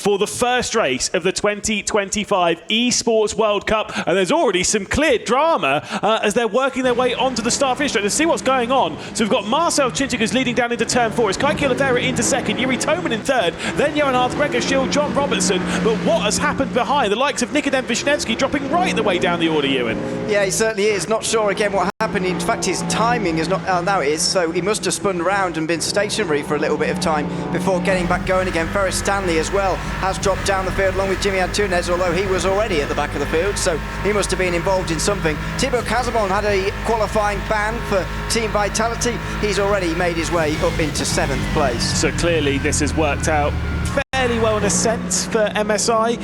for the first race of the 2025 Esports World Cup, and there's already some clear drama as they're working their way onto the start finish straight. Let's see what's going on. So we've got Marcel Cinchik who's leading down into turn 4. It's Kaiki Oliveira into second, Yuri Toman in third, then Johan Hart, Gregor Schill, John Robertson. But what has happened behind? The likes of Nikodem Wisniewski dropping right the way down the order, Ewan. Yeah, he certainly is. Not sure again what happened. In fact, his timing is not. Now it is. So he must have spun around and been stationary for a little bit of time before getting back going again. Ferris Stanley as well has dropped down the field along with Jimmy Antunes, although he was already at the back of the field, so he must have been involved in something. Thibaut Casabon had a qualifying ban for Team Vitality. He's already made his way up into 7th place. So clearly this has worked out fairly well in a sense for MSI.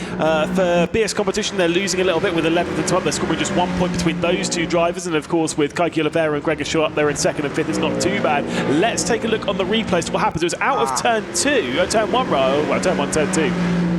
For BS competition, they're losing a little bit with 11th and 12th. They're scoring just 1 point between those two drivers, and of course with Kaiki Oliveira and Gregor Schill up there in 2nd and 5th, it's not too bad. Let's take a look on the replays to what happens. It was out of turn 2, turn 1 row, well, turn 1, turn 2.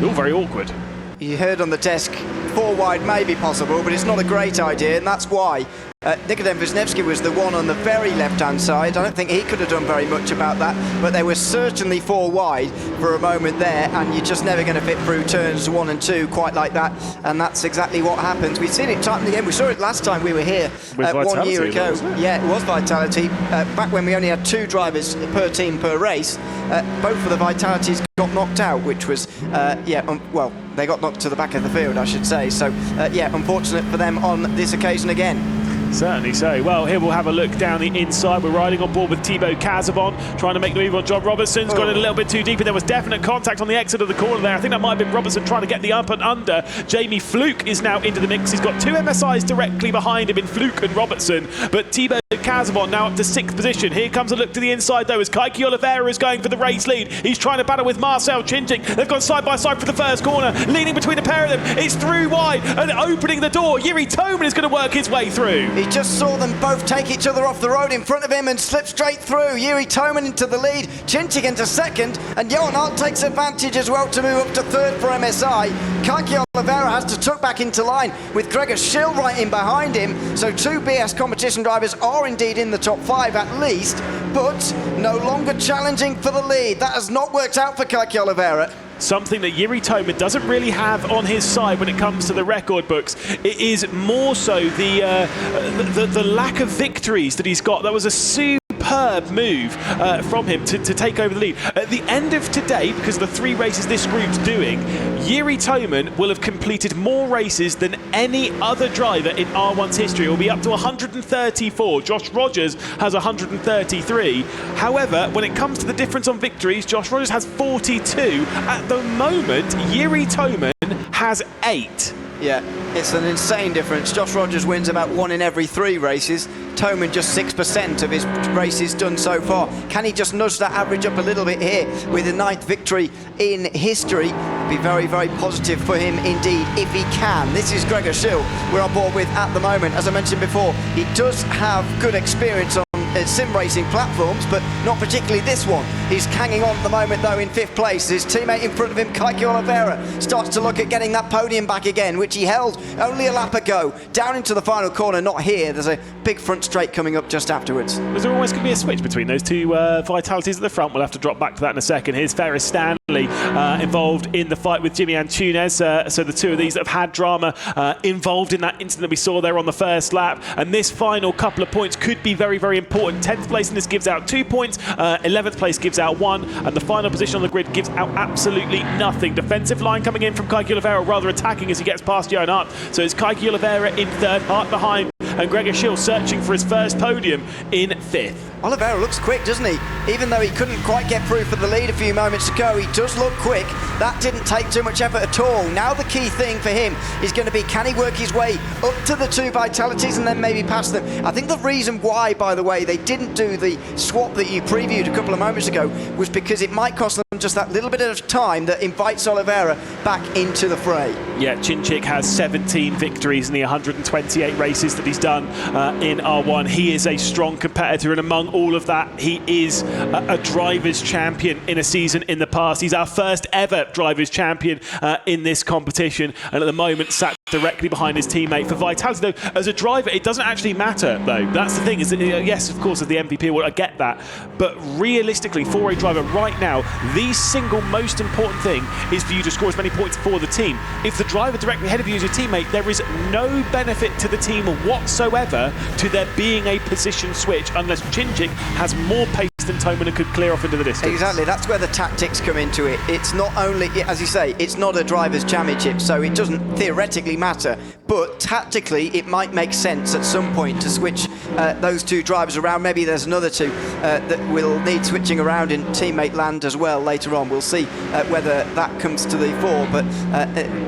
All very awkward. You heard on the desk 4 wide may be possible, but it's not a great idea, and that's why Nikodem Wisniewski was the one on the very left-hand side. I don't think he could have done very much about that, but they were certainly 4 wide for a moment there, and you're just never going to fit through turns 1 and 2 quite like that, and that's exactly what happens. We've seen it time and again. We saw it last time we were here 1 year ago. Yeah, it was Vitality. Back when we only had 2 drivers per team per race, both of the Vitalities got knocked out, which was, well, they got knocked to the back of the field, I should say. So, yeah, unfortunate for them on this occasion again. Certainly so. Well, here we'll have a look down the inside. We're riding on board with Thibaut Casabon, trying to make the move on John Robertson's got it a little bit too deep, and there was definite contact on the exit of the corner there. I think that might have been Robertson trying to get the up and under. Jamie Fluke is now into the mix. He's got 2 MSIs directly behind him in Fluke and Robertson, but Thibaut Casabon now up to 6th position. Here comes a look to the inside though as Kaiki Oliveira is going for the race lead. He's trying to battle with Marcel Cinchik. They've gone side by side for the first corner, leading between the pair of them. It's through wide and opening the door. Yuri Toman is going to work his way through. He just saw them both take each other off the road in front of him and slip straight through. Yuri Toman into the lead, Cinchik into 2nd, and Johan Hart takes advantage as well to move up to 3rd for MSI. Kaiki Oliveira has to tuck back into line with Gregor Schill right in behind him, so 2 BS competition drivers are indeed in the top 5 at least, but no longer challenging for the lead. That has not worked out for Kaiki Oliveira. Something that Yuri Toman doesn't really have on his side when it comes to the record books. It is more so the lack of victories that he's got. That was a superb move from him to take over the lead. At the end of today, because of the 3 races this group's doing, Yuri Toman will have completed more races than any other driver in R1's history. It will be up to 134. Josh Rogers has 133. However, when it comes to the difference on victories, Josh Rogers has 42. At the moment, Yuri Toman has 8. Yeah, it's an insane difference. Josh Rogers wins about 1 in every 3 races. Toman just 6% of his races done so far. Can he just nudge that average up a little bit here with a 9th victory in history? Be very, very positive for him indeed if he can. This is Gregor Schill we're on board with at the moment. As I mentioned before, he does have good experience on sim racing platforms, but not particularly this one. He's hanging on at the moment though in 5th place. His teammate in front of him, Kaiki Oliveira, starts to look at getting that podium back again, which he held only a lap ago. Down into the final corner, not here. There's a big front straight coming up just afterwards. Was there always going to be a switch between those 2 Vitalities at the front? We'll have to drop back to that in a second. Here's Ferris Stanley involved in the fight with Jimmy Antunes. So the 2 of these that have had drama involved in that incident we saw there on the first lap. And this final couple of points could be very, very important. 10th place in this gives out 2 points, 11th place gives out 1, and the final position on the grid gives out absolutely nothing. Defensive line coming in from Kaiki Oliveira, rather attacking as he gets past Johan Hart. So it's Kaiki Oliveira in 3rd, Hart behind, and Gregor Schill searching for his first podium in 5th. Oliveira looks quick, doesn't he? Even though he couldn't quite get through for the lead a few moments ago, he does look quick. That didn't take too much effort at all. Now the key thing for him is going to be, can he work his way up to the 2 Vitalities and then maybe past them? I think the reason why, by the way, they didn't do the swap that you previewed a couple of moments ago was because it might cost them just that little bit of time that invites Oliveira back into the fray. Yeah, Chinchik has 17 victories in the 128 races that he's done in R1. He is a strong competitor, and among all of that, he is a Drivers' Champion in a season in the past. He's our first ever Drivers' Champion in this competition, and at the moment sat directly behind his teammate. For Vitality, though, as a driver, it doesn't actually matter, though. That's the thing, is that, yes, of course, as the MVP award, I get that, but realistically, for a driver right now, the single most important thing is for you to score as many points for the team. If the driver directly ahead of you is your teammate, there is no benefit to the team whatsoever to there being a position switch unless Chinchik has more pace than Toman and could clear off into the distance. Exactly, that's where the tactics come into it. It's not only, as you say, it's not a Drivers' Championship, so it doesn't theoretically matter, but tactically it might make sense at some point to switch those two drivers around. Maybe there's another two that will need switching around in teammate land as well later on. We'll see whether that comes to the fore, but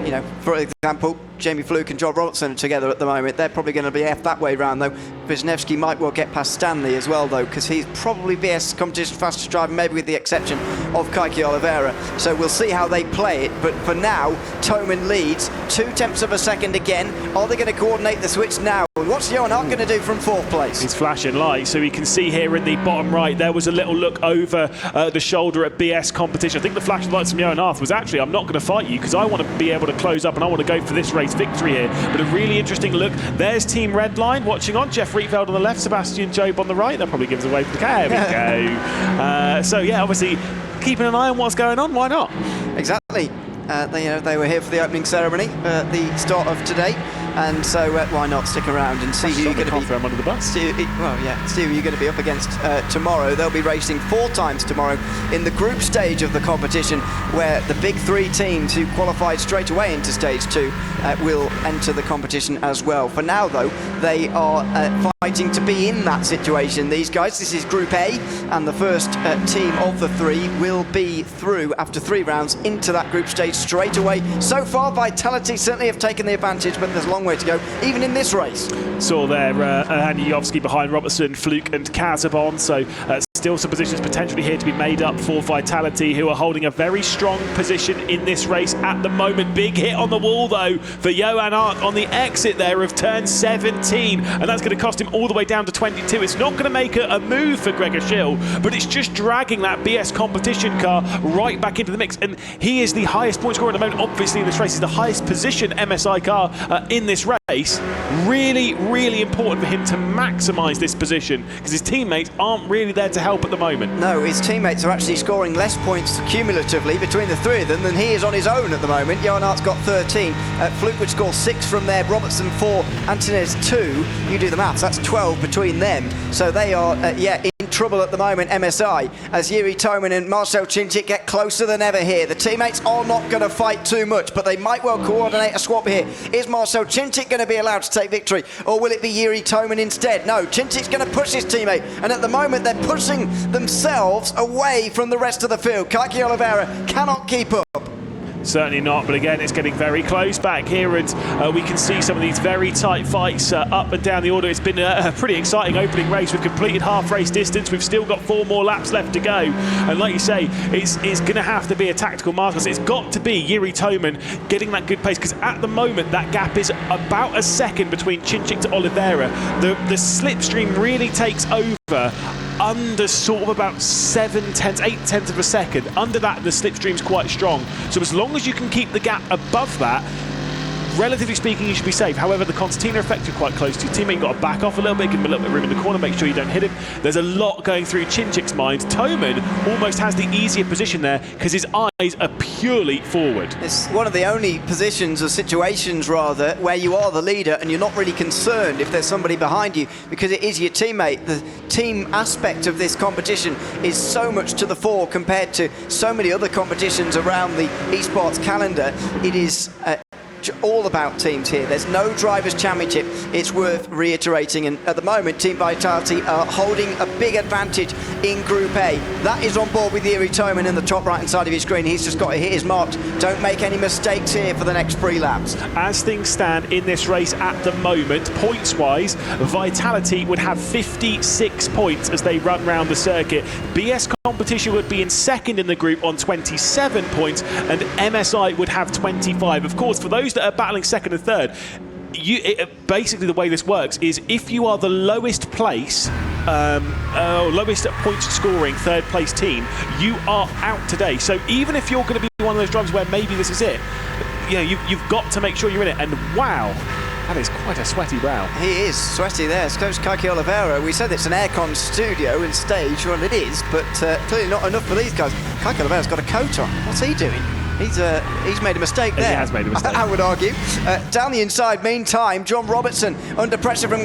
you know, for example, Jamie Fluke and John Robertson are together at the moment. They're probably going to be F that way round, though. Wisniewski might well get past Stanley as well, though, because he's probably BS competition fastest driver, maybe with the exception of Kaiki Oliveira. So we'll see how they play it. But for now, Toman leads 0.2 of a second again. Are they going to coordinate the switch now? What's Johan Hart going to do from 4th place? He's flashing lights, so we can see here in the bottom right, there was a little look over the shoulder at BS competition. I think the flashing lights from Johan Hart was actually, I'm not going to fight you because I want to be able to close up and I want to go for this race victory here. But a really interesting look. There's Team Redline watching on. Jeff Rietveld on the left, Sebastian Job on the right. That probably gives away for the car. There we go. So yeah, obviously keeping an eye on what's going on. Why not? Exactly. They were here for the opening ceremony at the start of today, and so why not stick around and see who you're going to be. Throw him under the bus. See who you're going to be up against tomorrow. They'll be racing 4 times tomorrow in the group stage of the competition, where the big 3 teams who qualified straight away into stage 2 will enter the competition as well. For now, though, they are fighting to be in that situation. These guys, this is Group A, and the first team of the 3 will be through after 3 rounds into that group stage straight away. So far, Vitality certainly have taken the advantage, but there's a long way to go, even in this race. Saw there Haniyovsky behind Robertson, Fluke and Kazabon, so still some positions potentially here to be made up for Vitality, who are holding a very strong position in this race at the moment. Big hit on the wall, though, for Johan Hart on the exit there of turn 17, and that's going to cost him all the way down to 22. It's not going to make a move for Gregor Schill, but it's just dragging that BS competition car right back into the mix, and he is the highest point scorer at the moment, obviously, in this race. He's the highest position MSI car in this race. Really, really important for him to maximise this position, because his teammates aren't really there to help at the moment. No, his teammates are actually scoring less points cumulatively between the 3 of them than he is on his own at the moment. Johan Hart's got 13. Fluke would score 6 from there, Robertson 4, Antonez 2. You do the maths, that's 12 between them. So they are, in trouble at the moment, MSI, as Yuri Toman and Marcel Chinchik get closer than ever here. The teammates are not going to fight too much, but they might well coordinate a swap here. Is Marcel Chinchik going to be allowed to take victory, or will it be Yuri Toman instead? No, Chinchik's going to push his teammate, and at the moment they're pushing themselves away from the rest of the field. Kaiki Oliveira cannot keep up. Certainly not, but again, it's getting very close back here, and we can see some of these very tight fights up and down the order. It's been a pretty exciting opening race. We've completed half race distance. We've still got 4 more laps left to go, and like you say, it's going to have to be a tactical master. It's got to be Yuri Toman getting that good pace, because at the moment that gap is about a second between Chinchik to Oliveira. The slipstream really takes over under sort of about 8/10 of a second. Under that, the slipstream's quite strong. So as long as you can keep the gap above that, relatively speaking, you should be safe. However, the concertina effect you're quite close to. Teammate, you've got to back off a little bit, give him a little bit of room in the corner, make sure you don't hit him. There's a lot going through Chinchik's mind. Toman almost has the easier position there because his eyes are purely forward. It's one of the only positions or situations, rather, where you are the leader and you're not really concerned if there's somebody behind you, because it is your teammate. The team aspect of this competition is so much to the fore compared to so many other competitions around the esports calendar. It is all about teams here. There's no Drivers' Championship, it's worth reiterating, and at the moment Team Vitality are holding a big advantage in Group A. That is on board with Yuri Toman in the top right hand side of his screen. He's just got to hit his marks. Don't make any mistakes here for the next 3 laps. As things stand in this race at the moment, points wise, Vitality would have 56 points as they run round the circuit. BS Competition would be in second in the group on 27 points, and MSI would have 25. Of course, for those that are battling second and third, basically the way this works is if you are the lowest place, lowest point scoring third place team, you are out today. So even if you're going to be one of those drivers where maybe this is it, you've got to make sure you're in it. And wow, that is quite a sweaty brow. He is sweaty there. It's Coach Kaki Oliveira. We said it's an aircon studio and stage. Well, it is, but clearly not enough for these guys. Kaki Oliveira's got a coat on. What's he doing? He's made a mistake there. He has made a mistake. I would argue. Down the inside, meantime, John Robertson under pressure from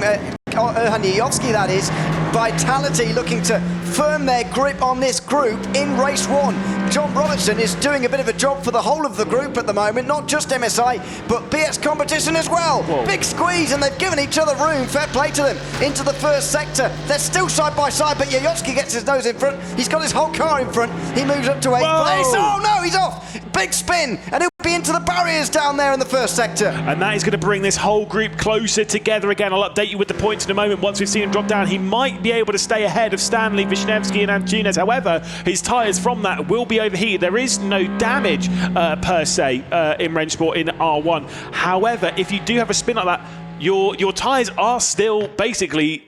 Haniyovsky, that is. Vitality looking to firm their grip on this group in race one. John Robertson is doing a bit of a job for the whole of the group at the moment, not just MSI, but BS Competition as well. Whoa. Big squeeze, and they've given each other room. Fair play to them into the first sector. They're still side by side, but Yayovsky gets his nose in front. He's got his whole car in front. He moves up to 8th place. Oh no, he's off. Big spin, and he'll be into the barriers down there in the first sector. And that is going to bring this whole group closer together again. I'll update you with the points in a moment. Once we've seen him drop down, he might be able to stay ahead of Stanley, Wisniewski and Antunes. However, his tyres from that will be overheated. There is no damage per se in Rennsport in R1. However, if you do have a spin like that, your tyres are still basically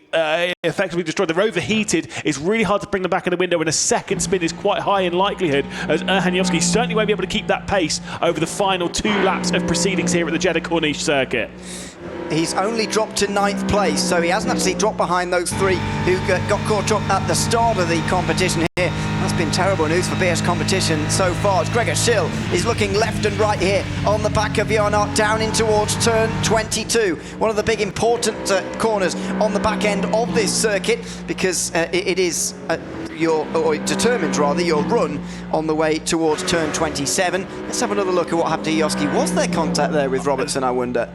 effectively destroyed. They're overheated. It's really hard to bring them back in the window, and a second spin is quite high in likelihood, as Haniyovsky certainly won't be able to keep that pace over the final 2 laps of proceedings here at the Jeddah Corniche circuit. He's only dropped to 9th place, so he hasn't actually dropped behind those 3 who got caught up at the start of the competition here. That's been terrible news for BS Competition so far, as Gregor Schill is looking left and right here on the back of Johan Hart down in towards turn 22. One of the big important corners on the back end of this circuit, because it is it determines rather your run on the way towards turn 27. Let's have another look at what happened to Yayovsky. Was there contact there with Robertson, I wonder?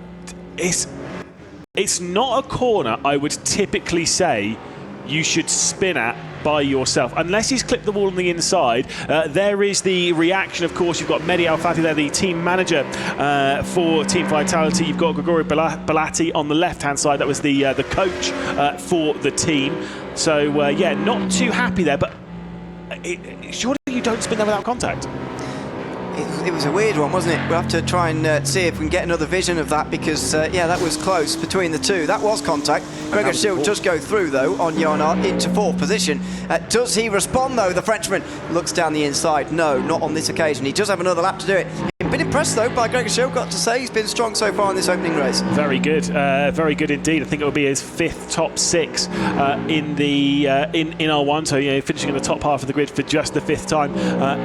It's not a corner I would typically say you should spin at by yourself, unless he's clipped the wall on the inside. There is the reaction, of course. You've got Mehdi Al-Fatih there, the team manager for Team Vitality. You've got Grigori Balati on the left-hand side. That was the coach for the team. So, yeah, not too happy there, but surely you don't spin there without contact. It was a weird one, wasn't it? We'll have to try and see if we can get another vision of that, because, yeah, that was close between the two. That was contact. Gregor Schill does go through, though, on Johan Hart into 4th position. Does he respond, though? The Frenchman looks down the inside. No, not on this occasion. He does have another lap to do it. Been impressed, though, by Gregor Schill, got to say. He's been strong so far in this opening race. Very good indeed. I think it will be his 5th top 6 in R1, so finishing in the top half of the grid for just the 5th time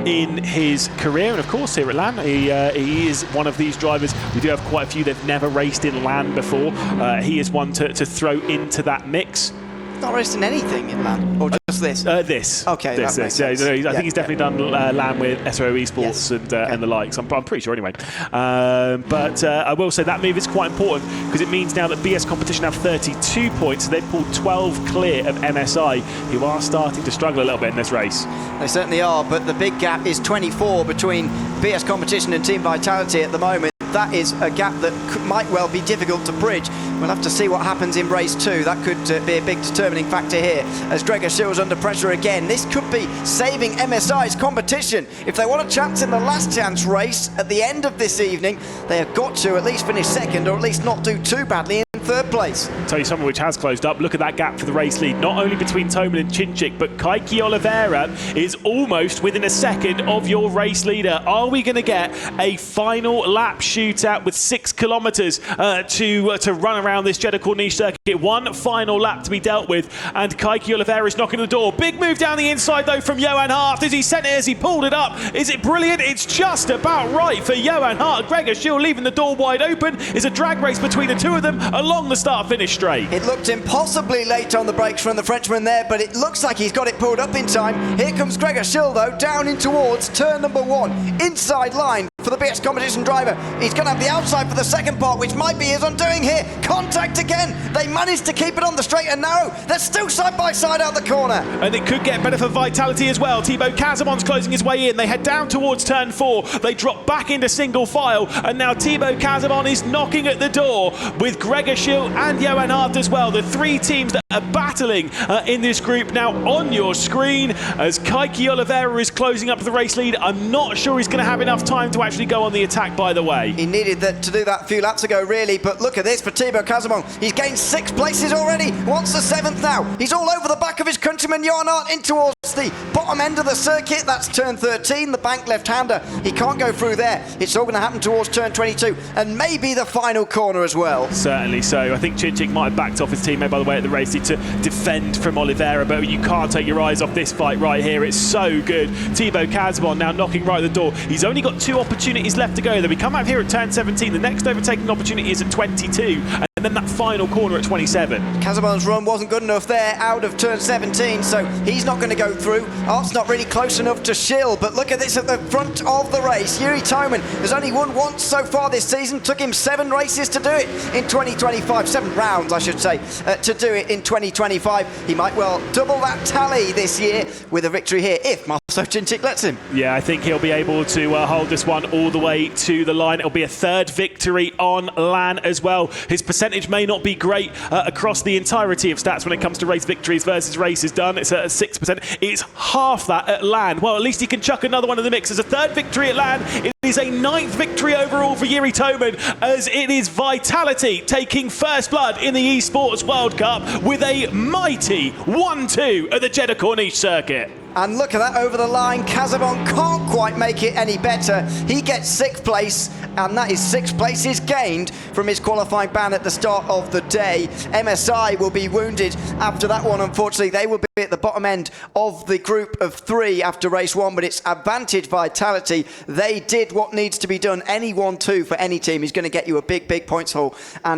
in his career. And of course, here at LAN, he is one of these drivers. We do have quite a few that've never raced in LAN before. He is one to throw into that mix. Not raced in anything in LAN, or just this? This. Okay, this. Yeah, I think he's definitely done LAN with SRO Esports and the likes. I'm pretty sure anyway. But I will say that move is quite important, because it means now that BS Competition have 32 points. So they've pulled 12 clear of MSI, who are starting to struggle a little bit in this race. They certainly are, but the big gap is 24 between BS Competition and Team Vitality at the moment. That is a gap that might well be difficult to bridge. We'll have to see what happens in race 2. That could be a big determining factor here, as Gregor Schill's under pressure again. This could be saving MSI's competition. If they want a chance in the last chance race at the end of this evening, they have got to at least finish 2nd, or at least not do too badly in 3rd place. I'll tell you something which has closed up. Look at that gap for the race lead, not only between Toman and Chinchik, but Kaki Oliveira is almost within a second of your race leader. Are we going to get a final lap shootout with 6 kilometres to run around this Jeddah Corniche circuit? One final lap to be dealt with, and Kaki Oliveira is knocking on the door. Big move down the inside, though, from Johan Hart. As he sent it, as he pulled it up. Is it brilliant? It's just about right for Johan Hart. Gregor Schill leaving the door wide open. It's a drag race between the two of them along the start-finish straight. It looked impossibly late on the brakes from the Frenchman there, but it looks like he's got it pulled up in time. Here comes Gregor Schill, though, down in towards turn number 1. Inside line for the BS Competition driver. He's going to have the outside for the second part, which might be his undoing here. Contact again. They managed to keep it on the straight and narrow. They're still side by side out the corner. And it could get better for Vitality as well. Thibaut Casamon's closing his way in. They head down towards turn 4. They drop back into single file, and now Thibaut Casamon is knocking at the door with Gregor Schill and Johan Hart as well. The 3 teams that battling in this group now on your screen as Kaiki Oliveira is closing up the race lead. I'm not sure he's going to have enough time to actually go on the attack, by the way. He needed that to do that a few laps ago, really, but look at this for Thibaut Casabon. He's gained 6 places already. Wants the 7th now. He's all over the back of his countryman Jan Art in towards the bottom end of the circuit. That's turn 13, the bank left-hander. He can't go through there. It's all going to happen towards turn 22 and maybe the final corner as well. Certainly so. I think Chinchik might have backed off his teammate, by the way, at the race to defend from Oliveira, but you can't take your eyes off this fight right here. It's so good. Thibaut Casabon now knocking right at the door. He's only got 2 opportunities left to go. Then we come out here at turn 17. The next overtaking opportunity is at 22, and then that final corner at 27. Casabon's run wasn't good enough there out of turn 17, so he's not going to go through. Art's not really close enough to Schill, but look at this at the front of the race. Yuri Toman has only won once so far this season. Took him 7 races to do it in 2025. 7 rounds, I should say, to do it in 2025. He might well double that tally this year with a victory here if Marcel Chinchik lets him. Yeah, I think he'll be able to hold this one all the way to the line. It'll be a 3rd victory on LAN as well. His percentage may not be great across the entirety of stats when it comes to race victories versus races done. It's at 6%. It's half that at LAN. Well, at least he can chuck another one in the mix. As a 3rd victory at LAN, it is a 9th victory overall for Yuri Toman, as it is Vitality taking first blood in the Esports World Cup with a mighty 1-2 at the Jeddah Corniche circuit. And look at that over the line. Casabon can't quite make it any better. He gets 6th place, and that is 6 places gained from his qualifying ban at the start of the day. MSI will be wounded after that one, unfortunately. They will be at the bottom end of the group of 3 after race 1, but it's advantage Vitality. They did what needs to be done. Any 1-2 for any team is going to get you a big, big points haul. And